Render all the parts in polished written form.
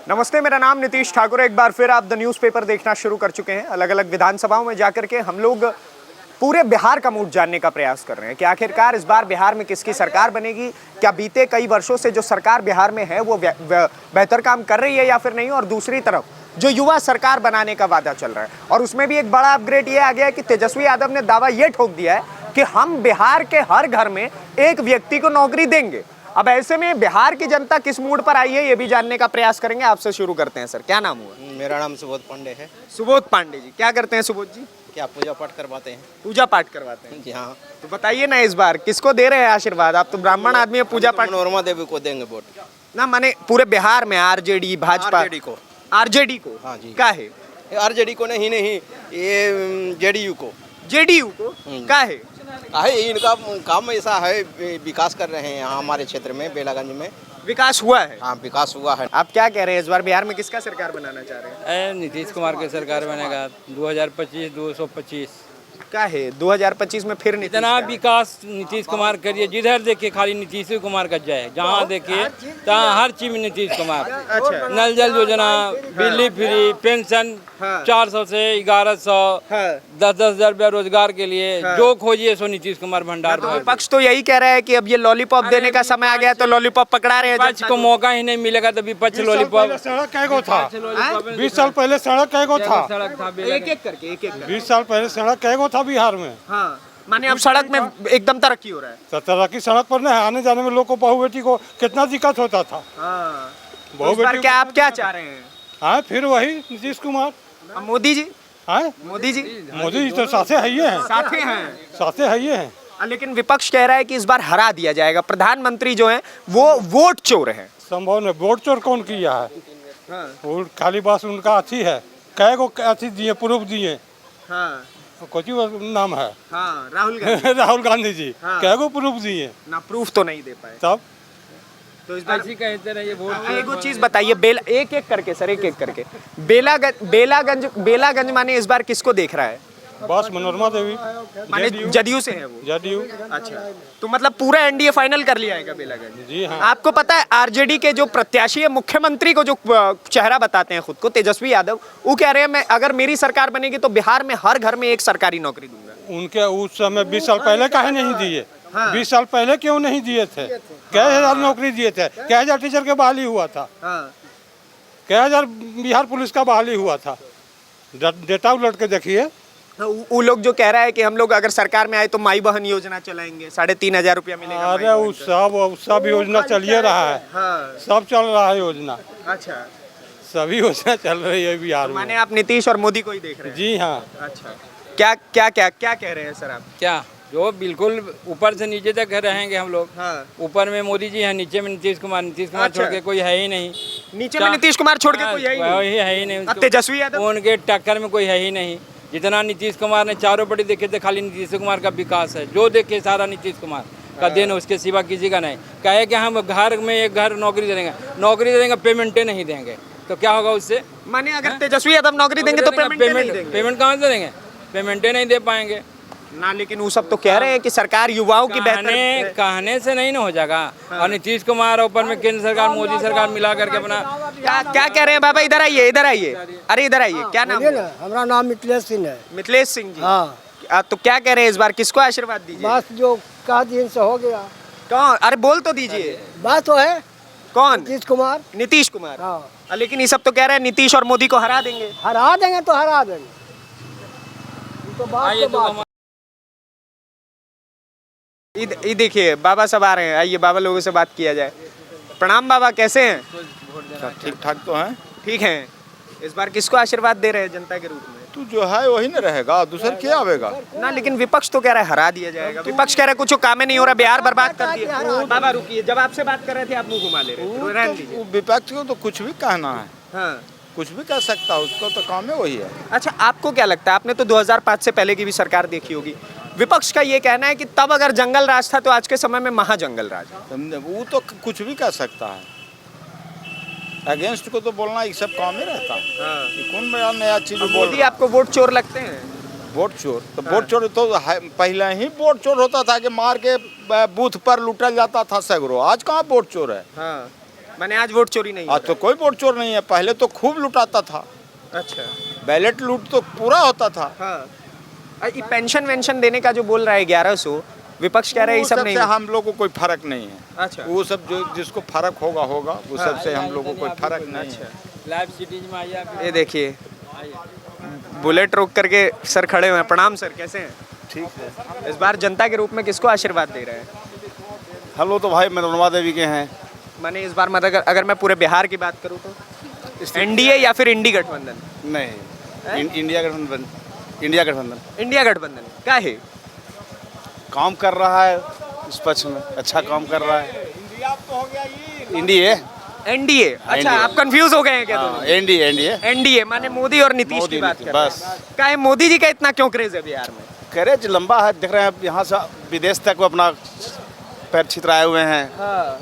नमस्ते, मेरा नाम नीतीश ठाकुर है। एक बार फिर आप द न्यूज़पेपर देखना शुरू कर चुके हैं। अलग अलग विधानसभाओं में जाकर के हम लोग पूरे बिहार का मूड जानने का प्रयास कर रहे हैं कि आखिरकार इस बार बिहार में किसकी सरकार बनेगी। क्या बीते कई वर्षों से जो सरकार बिहार में है वो बेहतर काम कर रही है या फिर नहीं। और दूसरी तरफ जो युवा सरकार बनाने का वादा चल रहा है और उसमें भी एक बड़ा अपग्रेड ये आ गया है कि तेजस्वी यादव ने दावा ये ठोक दिया है कि हम बिहार के हर घर में एक व्यक्ति को नौकरी देंगे। अब ऐसे में बिहार की जनता किस मूड पर आई है ये भी जानने का प्रयास करेंगे। आपसे शुरू करते हैं। सर, क्या नाम हुआ? मेरा नाम सुबोध पांडे है। सुबोध पांडे जी, क्या करते हैं सुबोध जी? क्या पूजा पाठ करवाते हैं? पूजा पाठ करवाते हैं जी हाँ। तो बताइए ना, इस बार किसको दे रहे हैं आशीर्वाद? आप तो ब्राह्मण आदमी है, पूजा पाठ। मनोरमा देवी को देंगे वोट ना माने पूरे बिहार में आरजेडी भाजपा आरजेडी को हाँ जी। का है? आरजेडी को नहीं ये जेडीयू को का है? इनका काम ऐसा है, विकास कर रहे हैं यहाँ हमारे क्षेत्र में बेलागंज में विकास हुआ है। हाँ, विकास हुआ है। आप क्या कह रहे हैं, इस बार बिहार में किसका सरकार बनाना चाह रहे हैं? नीतीश कुमार की सरकार बनेगा 2025-225 क्या है 2025 में फिर नीतीश इतना का? विकास नीतीश कुमार करिए, जिधर देखिए खाली नीतीश कुमार का जय, जहाँ देखिए तहाँ हर चीज में नीतीश कुमार। अच्छा। नल जल योजना, बिजली फ्री, पेंशन 400 से 1100, 10-10 हजार रुपया रोजगार के लिए जो खोजिए सो नीतीश कुमार भंडार। विपक्ष तो यही कह रहा है कि अब ये लॉलीपॉप देने का समय आ गया, तो लॉलीपॉप पकड़ा रहे हैं। विपक्ष को मौका ही नहीं मिलेगा तो विपक्ष लॉलीपॉप। सड़क कैगो था 20 साल पहले, सड़क कैगो था सड़क था एक एक करके 20 साल पहले सड़क कैगो था बिहार में। हाँ, माने अब सड़क में एकदम तरक्की हो रहा है। तरक्की सड़क पर नहीं, आने जाने में लोग को बहू बेटी को कितना दिक्कत होता था। तो इस बार क्या आप क्या चाह रहे हैं? हाँ, फिर वही नीतीश कुमार। अब मोदी जी? हाँ, मोदी जी तो साथे है ही हैं, साथे है ही हैं। लेकिन विपक्ष कह रहा है कि इस बार हरा दिया जाएगा। प्रधानमंत्री जो है वो वोट चोर है। संभव नहीं, वोट चोर कौन किया है? वो खाली बस उनका अथी है, कैगो अथी दिए, प्रूफ दिए। कुछ नाम है राहुल गांधी जी। कैगो प्रूफ दिए ना, प्रूफ तो नहीं दे पाए। तब तो इस बार कहते रहिए वोट। एक चीज बताइए, एक एक करके सर, एक एक करके। बेलागंज माने इस बार किसको देख रहा है? बस मनोरमा देवी माने जदयू से है वो? जदयू। अच्छा, तो मतलब पूरा एनडीए फाइनल कर लिया है बेलागंज? जी हाँ। आपको पता है आरजेडी के जो प्रत्याशी है, मुख्यमंत्री को जो चेहरा बताते हैं खुद को, तेजस्वी यादव, वो कह रहे हैं मैं अगर मेरी सरकार बनेगी तो बिहार में हर घर में एक सरकारी नौकरी दूंगा। उनके उस समय 20 साल पहले काहे नहीं दिए? 20 साल पहले क्यों नहीं दिए थे? कई हजार नौकरी दिए थे, कई हजार टीचर के बहाली हुआ था, कई हजार बिहार पुलिस का बहाली हुआ था। डेटा उलट के देखिए। वो लोग जो कह रहा है कि हम लोग अगर सरकार में आए तो माई बहन योजना चलाएंगे, 3,500 रुपया मिलेगा। अरे वो सब योजना चलिए रहा है। सब चल रहा है योजना। अच्छा, सभी योजना चल रही है बिहार में। माने आप नीतीश और मोदी को ही देख रहे हैं? जी हाँ। अच्छा, क्या क्या क्या क्या कह रहे हैं सर आप? क्या जो बिल्कुल ऊपर से नीचे तक रहेंगे हम लोग। ऊपर में मोदी जी हैं, नीचे में नीतीश कुमार छोड़ के कोई है ही नहीं। नीचे में नीतीश कुमार छोड़ के कोई है ही नहीं। तेजस्वी यादव उनके टक्कर में कोई है ही नहीं। जितना नीतीश कुमार ने चारों बड़ी देखे थे, खाली नीतीश कुमार का विकास है। जो देखे सारा नीतीश कुमार का देन, उसके सिवा किसी का नहीं। कहे कि हम घर में एक घर नौकरी देंगे, पेमेंटें नहीं देंगे तो क्या होगा उससे? माने अगर तेजस्वी यादव नौकरी देंगे तो पेमेंट कहाँ से देंगे? पेमेंटें नहीं दे पाएंगे ना। लेकिन वो सब तो कह रहे हैं कि सरकार युवाओं की बेहतर कहने से नहीं ना हो जाएगा। और नीतीश कुमार ऊपर में केंद्र सरकार, मोदी सरकार मिला करके अपना क्या कह रहे हैं? बाबा इधर आइए, इधर आइए। अरे इधर आइए, क्या नाम है? हमारा नाम मिथिलेश सिंह है। मिथिलेश सिंह जी। हाँ। तो क्या कह रहे हैं इस बार किसको आशीर्वाद दीजिए? बस जो कहा दिन से हो गया। कौन? अरे बोल तो दीजिए। बात तो है कौन? नीतीश कुमार। हाँ। लेकिन ये सब तो कह रहे हैं नीतीश और मोदी को हरा देंगे। हरा देंगे। तो बात ये देखिए बाबा सब आ रहे हैं, आइए बाबा लोगों से बात किया जाए। प्रणाम बाबा, कैसे हैं? ठीक ठाक तो हैं। ठीक हैं। इस बार किसको आशीर्वाद दे रहे हैं जनता के रूप में? तू जो है वही न रहेगा, दूसर क्या आवेगा ना। लेकिन विपक्ष तो कह रहा है हरा दिया जाएगा। विपक्ष कह रहा है कुछ काम नहीं हो रहा, बिहार बर्बाद कर दिया। बाबा रुकिए, जब आपसे बात कर रहे थे आप मुंह घुमा ले रहे थे। विपक्ष को तो कुछ भी कहना है। हाँ, कुछ भी कह सकता है, उसको तो काम है वही है। अच्छा, आपको क्या लगता है? आपने तो 2005 से पहले की भी सरकार देखी होगी। विपक्ष का ये कहना है कि तब अगर जंगल राज था तो आज के समय में महाजंगल राज है। वो तो कुछ भी कह सकता है, अगेंस्ट को तो बोलना ये सब काम ही रहता है। कौन बड़ा नया चीज बोल? मोदी आपको वोट चोर लगते हैं? वोट चोर तो वोट चोर तो पहले ही वोट चोर होता था कि मार के बूथ पर लूटा जाता था सैकड़ों। आज कहाँ वोट चोर है? मैंने आज वोट चोरी नहीं आज तो कोई वोट चोर नहीं है, पहले तो खूब लुटाता था, अच्छा बैलेट लूट तो पूरा होता था। हाँ ये पेंशन वेंशन देने का जो बोल रहा है 1100, विपक्ष कह रहा है ये वो सब नहीं से हम लोग को कोई फर्क नहीं है। अच्छा वो सब जो जिसको फर्क होगा वो सब से हम लोग को कोई फर्क नहीं है। लाइव सिटीज में आइए आप। ये देखिए बुलेट रोक करके सर खड़े हुए हैं। प्रणाम सर, कैसे हैं? ठीक है। इस बार जनता के रूप में किसको आशीर्वाद दे रहे हैं? हम लोग तो भाई मनोरमा देवी के हैं। मैंने इस बार मतलब अगर मैं पूरे बिहार की बात करूं तो एनडीए या फिर इंडी गठबंधन? नहीं, इंडिया गठबंधन। इंडिया गठबंधन इंडिया गठबंधन क्या है? काम कर रहा है इस पक्ष में, अच्छा काम कर रहा है। India NDA. अच्छा आप कंफ्यूज हो गए हैं क्या? दोनों एनडीए एनडीए माने मोदी और नीतीश की बात कर रहे हैं। बस क्या है मोदी जी का इतना क्यों क्रेज है बिहार में? करेज लंबा है, देख रहे हैं यहाँ से विदेश तक वो अपना पैर छितराए हुए हैं। हाँ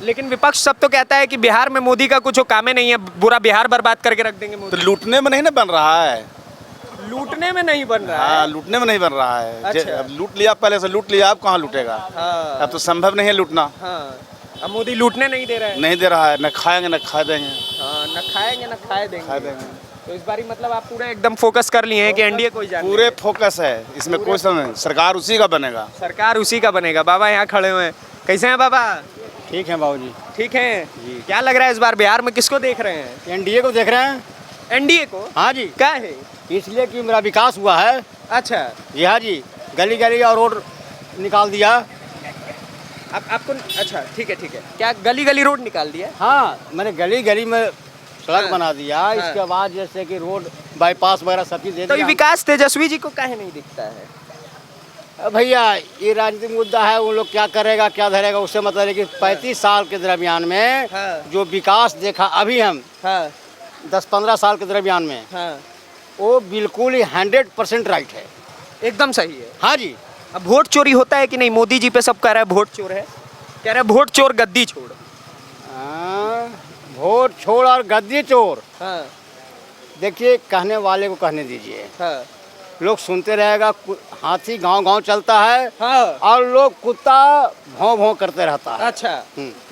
लेकिन विपक्ष सब तो कहता है कि बिहार में मोदी का कुछ काम ही नहीं है, पूरा बिहार बर्बाद करके रख देंगे तो मोदी। लूटने में नहीं ना बन रहा है। लूटने में नहीं बन रहा हाँ, है। लूटने में नहीं बन रहा है। अच्छा। अब लूट लिया, पहले से लूट लिया, अब कहाँ लूटेगा? हाँ अब तो संभव नहीं है लूटना। हाँ अब मोदी लूटने नहीं दे रहा है। नहीं दे रहा है, न खाएंगे न खा देंगे। हाँ न खाएंगे न खाए खा देंगे। देंगे। तो इस बारी मतलब आप पूरे एकदम फोकस कर लिए हैं कि एनडीए कोई जाने पूरे फोकस है इसमें, कोई समय नहीं। सरकार उसी का बनेगा। सरकार उसी का बनेगा। बाबा यहाँ खड़े हुए हैं, कैसे हैं बाबा? ठीक है बाबू जी। ठीक है। क्या लग रहा है इस बार बिहार में किसको देख रहे हैं? एनडीए को देख रहे हैं। एनडीए को? हाँ जी, क्या है? इसलिए कि मेरा विकास हुआ है। अच्छा जी हाँ जी, गली गली और रोड निकाल दिया। अब आपको अच्छा ठीक है क्या गली गली रोड निकाल दिया? हाँ, मैंने गली गली में सड़क हाँ। बना दिया। इसके बाद जैसे कि रोड बाईपास वगैरह सब चीज़ दे तो ये दिया। विकास तेजस्वी जी को काहे नहीं दिखता है? भैया ये राजनीतिक मुद्दा है, उन लोग क्या करेगा क्या धरेगा उससे मतलब है कि 35 साल के दरमियान में हाँ। जो विकास देखा अभी हम हाँ 10-15 साल के दरमियान में, हाँ वो बिल्कुल ही 100% राइट है। एकदम सही है। हाँ जी। अब वोट चोरी होता है कि नहीं? मोदी जी पे सब कह रहा है वोट चोर है, कह रहे हैं वोट चोर गद्दी छोड़। वोट छोड़ और गद्दी चोर, हाँ देखिए कहने वाले को कहने दीजिए। हाँ लोग सुनते रहेगा। हाथी गांव गांव चलता है हाँ और लोग कुत्ता भौं भौं करते रहता है। अच्छा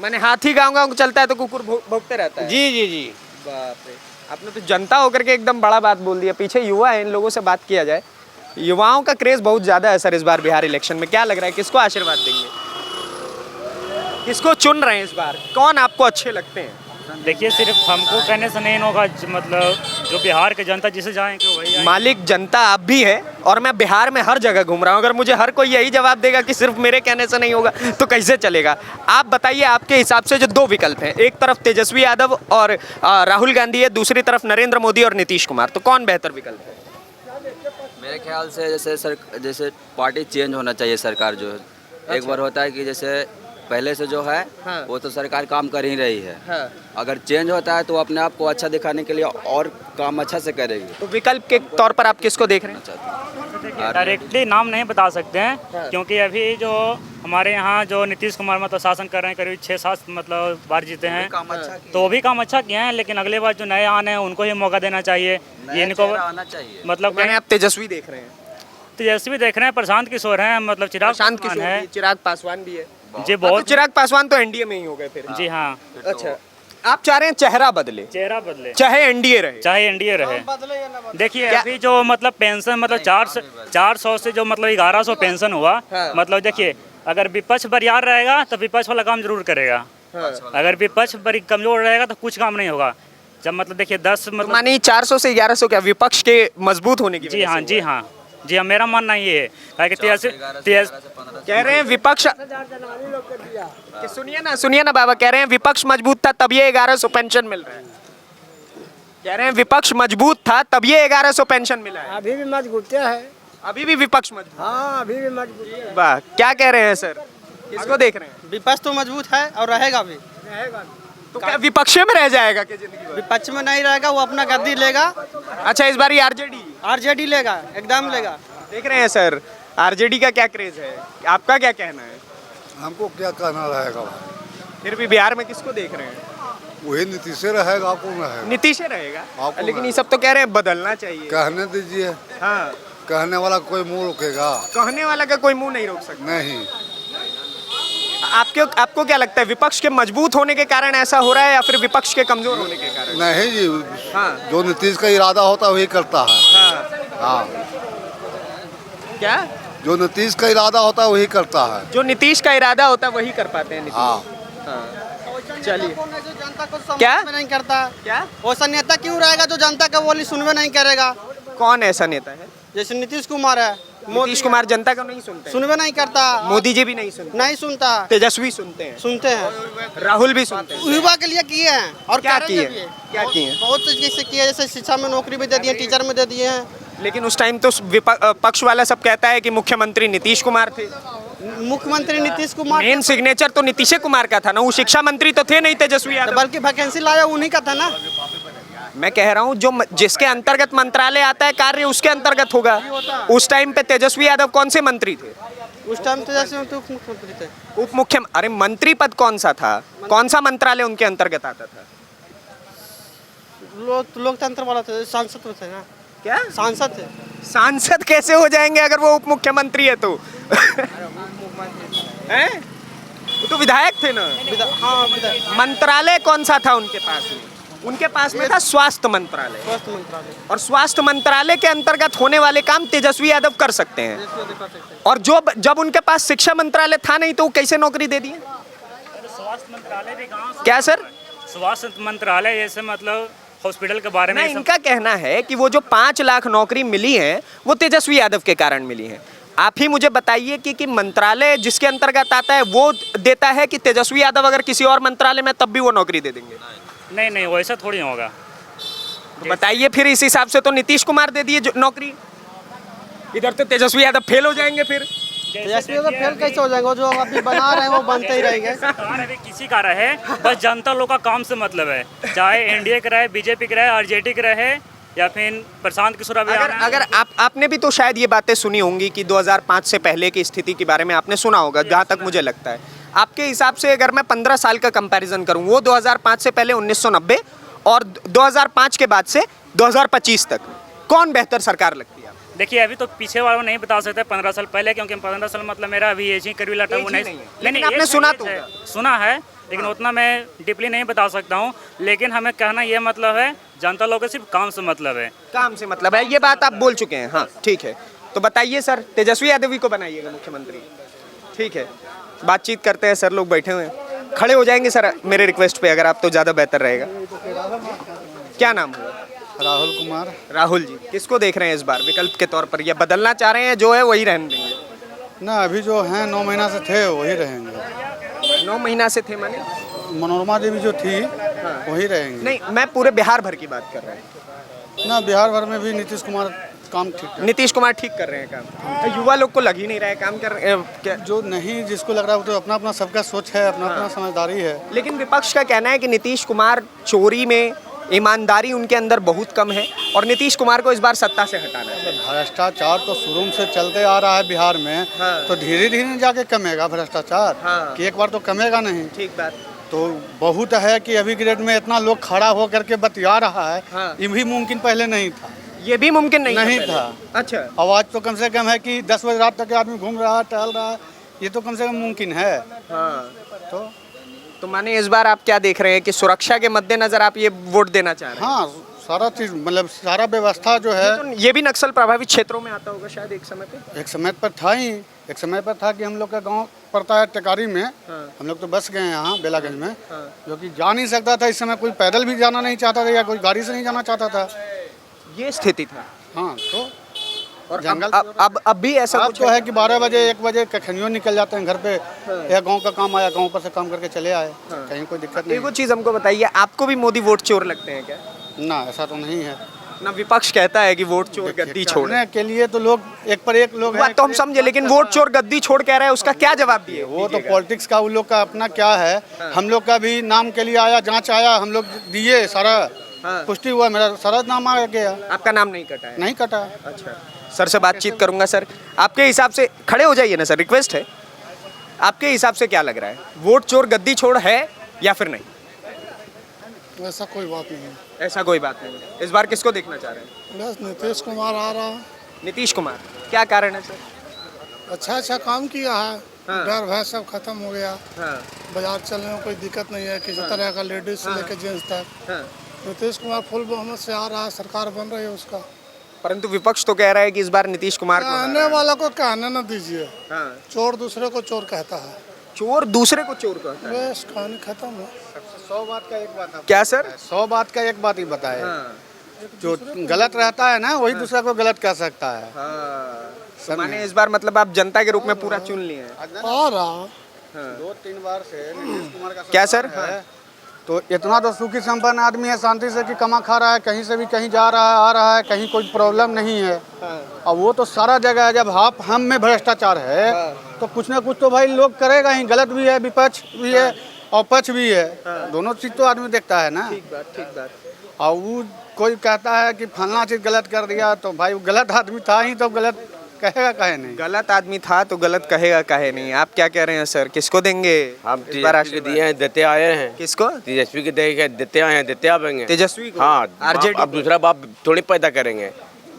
मैंने हाथी गाँव गाँव चलता है तो कुकुर भौंकते रहता है। जी जी जी। बाप रे, आपने तो जनता होकर के एकदम बड़ा बात बोल दिया। पीछे युवा है, इन लोगों से बात किया जाए। युवाओं का क्रेज बहुत ज्यादा है सर इस बार बिहार इलेक्शन में। क्या लग रहा है किसको आशीर्वाद देंगे? किसको चुन रहे हैं इस बार? कौन आपको अच्छे लगते हैं? देखिए सिर्फ हमको कहने से नहीं होगा, मतलब जो बिहार के जनता जिसे जाएंगे वही आएंगे। मालिक जनता आप भी है और मैं बिहार में हर जगह घूम रहा हूँ। अगर मुझे हर कोई यही जवाब देगा कि सिर्फ मेरे कहने से नहीं होगा तो कैसे चलेगा? आप बताइए, आपके हिसाब से जो दो विकल्प हैं, एक तरफ तेजस्वी यादव और राहुल गांधी है, दूसरी तरफ नरेंद्र मोदी और नीतीश कुमार, तो कौन बेहतर विकल्प है? मेरे ख्याल से जैसे पार्टी चेंज होना चाहिए। सरकार जो है एक बार होता है कि जैसे पहले से जो है हाँ। वो तो सरकार काम कर ही रही है। हाँ। अगर चेंज होता है तो अपने आप को अच्छा दिखाने के लिए और काम अच्छा से करेगी। तो विकल्प के तौर पर आप किसको देख रहे हैं? डायरेक्टली नाम नहीं बता सकते हैं क्योंकि अभी जो हमारे यहाँ जो नीतीश कुमार मतलब शासन कर रहे हैं, करीब 6-7 मतलब बार जीते हैं, तो वो भी काम अच्छा किए हैं। लेकिन अगले बार जो नए आने हैं उनको ही मौका देना चाहिए। ये इनको आना चाहिए। मतलब मैंने आप तेजस्वी देख रहे हैं, तेजस्वी देख रहे हैं, प्रशांत किशोर हैं, मतलब चिराग शांत पासवान किशोर है भी, चिराग पासवान भी है। जी तो बहुत। चिराग पासवान तो एनडीए में ही हो गए फिर। जी हाँ, अच्छा आप चाह रहे हैं चेहरा बदले, चेहरा बदले, चाहे एनडीए रहे? चाहे एनडीए रहे। देखिए क्या- अभी जो मतलब पेंशन मतलब 400 से जो मतलब 1100 पेंशन हुआ। हाँ। मतलब देखिए अगर विपक्ष बरियार रहेगा तो विपक्ष वाला काम जरूर करेगा। हाँ। अगर विपक्ष बड़ी कमजोर रहेगा तो कुछ काम नहीं होगा। जब मतलब देखिए 10 तो मतलब मानिए 400 से 1100 क्या विपक्ष के मजबूत होने की जी वजह हाँ से जी हुआ है? हाँ जी हाँ, मेरा मानना ये है कि कह रहे हैं विपक्ष कि सुनिए ना बाबा, कह रहे हैं विपक्ष मजबूत था तब ये 1100 पेंशन मिल रहा है। कह रहे हैं विपक्ष मजबूत था तब ये 1100 पेंशन मिला है। अभी भी मजबूत है। अभी भी विपक्ष मजबूत? हाँ अभी भी मजबूत है। वाह, क्या कह रहे हैं सर, किसको देख रहे हैं? विपक्ष तो मजबूत है और रहेगा भी। तो क्या विपक्ष में रह जाएगा कि जिंदगी भर? विपक्ष में नहीं रहेगा, वो अपना गद्दी लेगा। अच्छा इस बार आरजेडी लेगा, एकदम लेगा। देख रहे हैं सर, आरजेडी का क्या क्रेज है, आपका क्या कहना है? हमको क्या कहना रहेगा भाई, फिर भी बिहार में किसको देख रहे हैं? वही नीतीश रहेगा, कौन रहेगा? नीतीश रहेगा, आपको लेकिन है। ये सब तो कह रहे हैं बदलना चाहिए। कहने दीजिए, हाँ, कहने वाला कोई मुंह रोकेगा? कहने वाला का कोई मुंह नहीं रोक सकता। नहीं। आपको क्या लगता है, विपक्ष के मजबूत होने के कारण ऐसा हो रहा है या फिर विपक्ष के कमजोर होने के कारण? नहीं जी, हाँ। जो नीतीश का इरादा होता है वही करता है। हाँ। हाँ, क्या? जो नीतीश का इरादा होता है वही करता है। जो नीतीश का इरादा होता है वही कर पाते हैं नीतीश। हाँ, चलिए। जो जनता को समझ क्या? में नहीं करता, क्या? वैसा नेता क्यों रहेगा जो जनता का बोली सुनवे नहीं करेगा? कौन ऐसा नेता है? जैसे नीतीश कुमार है, नीतीश कुमार जनता को नहीं सुनते, सुनवे नहीं करता, मोदी जी भी नहीं सुनते, नहीं सुनता, तेजस्वी सुनते हैं, सुनते हैं, राहुल भी सुनते हैं। युवा के लिए किए हैं और क्या करेंगे किए? भी। क्या किए? बहुत चीज से किए, जैसे शिक्षा में नौकरी भी दे दिए, टीचर में दे दिए हैं। लेकिन उस टाइम तो पक्ष वाला सब कहता है कि मुख्यमंत्री नीतीश कुमार थे, मुख्यमंत्री नीतीश कुमार मेन सिग्नेचर तो नीतीश कुमार का था ना, वो शिक्षा मंत्री तो थे नहीं तेजस्वी यादव। बल्कि वैकेंसी लाया उन्हीं का था ना। मैं कह रहा हूँ जो जिसके अंतर्गत मंत्रालय आता है कार्य उसके अंतर्गत होगा। उस टाइम पे तेजस्वी यादव कौन से मंत्री थे? उस टाइम तेजस्वी तो मुख्यमंत्री थे। उप मुख्य अरे मंत्री पद कौन सा था? कौन सा मंत्रालय उनके अंतर्गत आता था? लोकतंत्र वाला थे, सांसद थे ना। क्या सांसद थे? सांसद कैसे हो जाएंगे अगर वो उप मुख्यमंत्री है तो? हैं? वो तो विधायक थे ना। हाँ, विधायक। मंत्रालय कौन सा था उनके पास में? उनके पास में था स्वास्थ्य मंत्रालय। स्वास्थ्य मंत्रालय। और स्वास्थ्य मंत्रालय के अंतर्गत होने वाले काम तेजस्वी यादव कर सकते हैं। और जब उनके पास शिक्षा मंत्रालय था नहीं तो वो कैसे नौकरी दे दिए? स्वास्थ्य मंत्रालय भी गाँव। क्या सर? स्वास्थ्य मंत्रालय जैसे मतलब हॉस्पिटल के बारे में। इनका कहना है कि वो जो 5 लाख नौकरी मिली है वो तेजस्वी यादव के कारण मिली है। आप ही मुझे बताइए कि मंत्रालय जिसके अंतर्गत आता है वो देता है कि तेजस्वी यादव अगर किसी और मंत्रालय में तब भी वो नौकरी दे देंगे? नहीं नहीं, वैसा थोड़ी होगा। तो बताइए फिर इस हिसाब से तो नीतीश कुमार दे दिए नौकरी, इधर तो तेजस्वी यादव फेल हो जाएंगे। फिर तेजस्वी यादव फेल कैसे हो जाएंगे? जो अभी बना रहे हैं वो बनते ही रहेंगे। सरकार अभी किसी का रहे, बस जनता लोग का काम से मतलब है, चाहे एनडीए का रहे, बीजेपी का रहे, आरजेडी का रहे या फिर प्रशांत किशोर। अगर आपने भी तो शायद ये बातें सुनी होंगी कि 2005 से पहले की स्थिति के बारे में आपने सुना होगा, जहाँ तक मुझे लगता है। आपके हिसाब से अगर मैं 15 साल का कंपैरिजन करूं, वो 2005 से पहले 1990 और 2005 के बाद से 2025 तक कौन बेहतर सरकार लगती है? देखिए अभी तो पीछे वालों नहीं बता सकते 15 साल पहले, क्योंकि 15 साल मतलब मेरा अभी एज ही करीब लटा वो नहीं। लेकिन आपने सुना तो सुना है, लेकिन उतना मैं डीपली नहीं बता सकता हूँ। लेकिन हमें कहना ये मतलब है जनता लोगों को सिर्फ काम से मतलब है। काम से मतलब है, ये बात आप बोल चुके हैं। हाँ ठीक है, तो बताइए सर, तेजस्वी यादव को बनाइएगा मुख्यमंत्री? ठीक है, बातचीत करते हैं। सर लोग बैठे हुए हैं, खड़े हो जाएंगे सर मेरे रिक्वेस्ट पे, अगर आप तो ज़्यादा बेहतर रहेगा। क्या नाम है? राहुल कुमार। राहुल जी, किसको देख रहे हैं इस बार विकल्प के तौर पर, या बदलना चाह रहे हैं जो है वही रहने देंगे? ना, अभी जो हैं 9 महीना से थे वही रहेंगे। 9 महीना से थे माने? मनोरमा देवी जो थी वही रहेंगे। नहीं, मैं पूरे बिहार भर की बात कर रहा हूँ ना, बिहार भर में भी नीतीश कुमार काम ठीक है। नीतीश कुमार ठीक कर रहे हैं काम, युवा लोग को लग ही नहीं रहा है काम कर रहे हैं क्या? जो नहीं, जिसको लग रहा है वो तो अपना अपना सबका सोच है, अपना अपना समझदारी है। लेकिन विपक्ष का कहना है कि नीतीश कुमार चोरी में ईमानदारी उनके अंदर बहुत कम है और नीतीश कुमार को इस बार सत्ता से हटाना है। भ्रष्टाचार तो शुरू से चलते आ रहा है बिहार में। हाँ। तो धीरे धीरे जाके कमेगा भ्रष्टाचार। हाँ। कि एक बार तो कमेगा नहीं। ठीक बात। तो बहुत है कि अभी ग्रेड में इतना लोग खड़ा होकर के बतिया रहा है। हाँ। ये भी मुमकिन पहले नहीं था। ये भी मुमकिन नहीं था। अच्छा, आवाज तो कम से कम है कि 10 बजे रात तक आदमी घूम रहा है, टहल रहा है, ये तो कम से कम मुमकिन है। हाँ। तो माने इस बार आप क्या देख रहे हैं कि सुरक्षा के मद्देनजर आप ये वोट देना चाह रहे हैं? हाँ, सारा चीज मतलब सारा व्यवस्था जो है। तो ये भी नक्सल प्रभावित क्षेत्रों में आता होगा शायद एक समय पे? एक समय पर था ही, एक समय पर था कि हम लोग का गांव पड़ता है टेकारी में। हम लोग तो बस गए यहाँ बेलागंज में। जो कि जा नहीं सकता था, इस समय कोई पैदल भी जाना नहीं चाहता था या कोई गाड़ी से नहीं जाना चाहता था। ये स्थिति था। हाँ, तो और अब भी ऐसा अब कुछ तो है कि 12 बजे 1 बजे कखनियों निकल जाते हैं घर पे, या गांव का काम आया, गांव पर से काम करके चले आए। कहीं कोई दिक्कत नहीं। एक चीज हमको बताइए, आपको भी मोदी वोट चोर लगते हैं क्या? ना, ऐसा तो नहीं है ना। विपक्ष कहता है कि वोट चोर गद्दी छोड़ के लिए तो लोग एक पर एक लोग बात तो हम समझे, लेकिन वोट चोर गद्दी छोड़ कह रहे हैं, उसका क्या जवाब दिए? वो तो पॉलिटिक्स का उन लोग का अपना क्या है। हम लोग का भी नाम के लिए आया, जांच आया, हम लोग दिए, सारा पुष्टि हुआ, मेरा सारा नाम आ गया। आपका नाम नहीं कटा है? नहीं कटा। अच्छा, सर से बातचीत करूंगा। सर आपके हिसाब से, खड़े हो जाइए ना सर, रिक्वेस्ट है। आपके हिसाब से क्या लग रहा है, वोट चोर गद्दी छोड़ है या फिर नहीं? ऐसा कोई बात नहीं। ऐसा कोई बात नहीं। इस बार किसको देखना चाह रहे हैं? बस नीतीश कुमार आ रहा है। नीतीश कुमार, क्या कारण है सर? अच्छा काम किया है। डर भय सब खत्म हो गया। बाजार चलने में कोई दिक्कत नहीं है, किसी तरह का लेडीज से लेकर जेंट्स तक। नीतीश कुमार फुल बहुमत से आ रहा है, सरकार बन रही है उसका। परंतु विपक्ष तो कह रहा है कि इस बार नीतीश कुमार को आने वाला को कहने न दीजिए, चोर दूसरे को चोर कहता है। चोर दूसरे को चोर कहता है। बस कहानी खत्म है। 100 बात का एक बात क्या सर? 100 बात का एक बात ही बताए। जो गलत रहता है ना वही दूसरा को गलत कह सकता है। तो माने इस बार मतलब आप जनता के रूप में पूरा चुन लिए हैं। आ रहा 2-3 बार से नीतीश कुमार का क्या सर? है, तो इतना तो सुखी संपन्न आदमी है, शांति से कि कमा खा रहा है, कहीं से भी कहीं जा रहा है, आ रहा है, कहीं कोई प्रॉब्लम नहीं है। और वो तो सारा जगह है। जब हम में भ्रष्टाचार है तो कुछ ना कुछ तो भाई लोग करेगा ही। गलत भी है, विपक्ष भी है और पक्ष भी है, दोनों चीज तो आदमी देखता है ना। ठीक बात। और वो कोई कहता है कि फलना चीज गलत कर दिया, तो भाई वो गलत आदमी था ही, तो गलत कहेगा काहे नहीं। गलत आदमी था तो गलत कहेगा काहे नहीं। आप क्या कह रहे हैं सर, किसको देंगे? हम इस बार तेजस्वी के दिए हैं, देते आए हैं। किसको? तेजस्वी के देते आए हैं, देते आएंगे। तेजस्वी को? हाँ, आरजेडी अब दूसरा बाप थोड़ी पैदा करेंगे।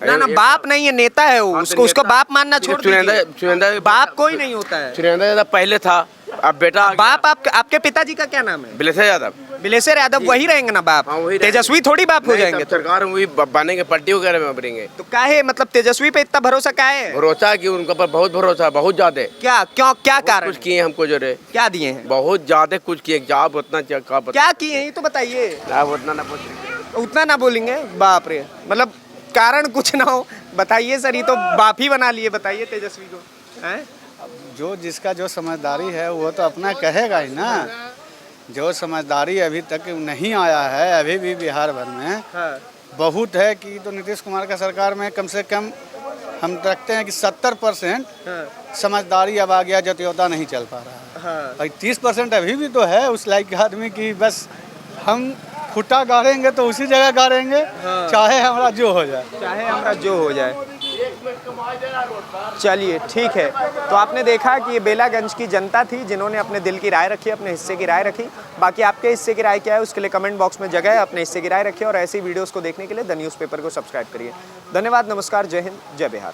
ना बाप नहीं है, नेता है वो। उसको बाप मानना छोड़ दीजिए। सुरेंद्र बाप कोई नहीं होता है। सुरेंद्र यादव पहले था, अब बेटा बाप आपके पिताजी का क्या नाम है? बिलेसर यादव। बिलेसर यादव वही रहेंगे ना बाप? हाँ, वही रहेंगे। तेजस्वी थोड़ी बाप हो जाएंगे। सरकार वही बनेंगे, पट्टी वगैरह में बनेंगे। तो काहे मतलब तेजस्वी पे इतना भरोसा काहे है? भरोसा कि उनके ऊपर बहुत भरोसा, बहुत ज्यादा। क्या कारण? कुछ किए हमको जो रे, क्या दिए हैं? बहुत ज्यादा कुछ किए। जॉब उतना क्या किए हैं ये तो बताइए। उतना ना उतना ना बोलेंगे? बाप रे, मतलब कारण कुछ ना हो बताइए सर। ये तो बाप ही बना लिए, बताइए तेजस्वी को हैं? जो जिसका जो समझदारी है वो तो अपना कहेगा ही ना। जो समझदारी अभी तक नहीं आया है, अभी भी बिहार भर में बहुत है कि तो नीतीश कुमार का सरकार में कम से कम हम रखते हैं कि 70% समझदारी अब आ गया, जतियोता नहीं चल पा रहा है। और 30% अभी भी तो है उस लायक आदमी की, बस हम खुटा गाड़ेंगे तो उसी जगह गाड़ेंगे, चाहे हमारा जो हो जाए। चलिए ठीक है। तो आपने देखा कि ये बेलागंज की जनता थी जिन्होंने अपने दिल की राय रखी, अपने हिस्से की राय रखी। बाकी आपके हिस्से की राय क्या है उसके लिए कमेंट बॉक्स में जगह है, अपने हिस्से की राय रखिए। और ऐसी वीडियोस को देखने के लिए द न्यूज़पेपर को सब्सक्राइब करिए। धन्यवाद, नमस्कार, जय हिंद, जय बिहार।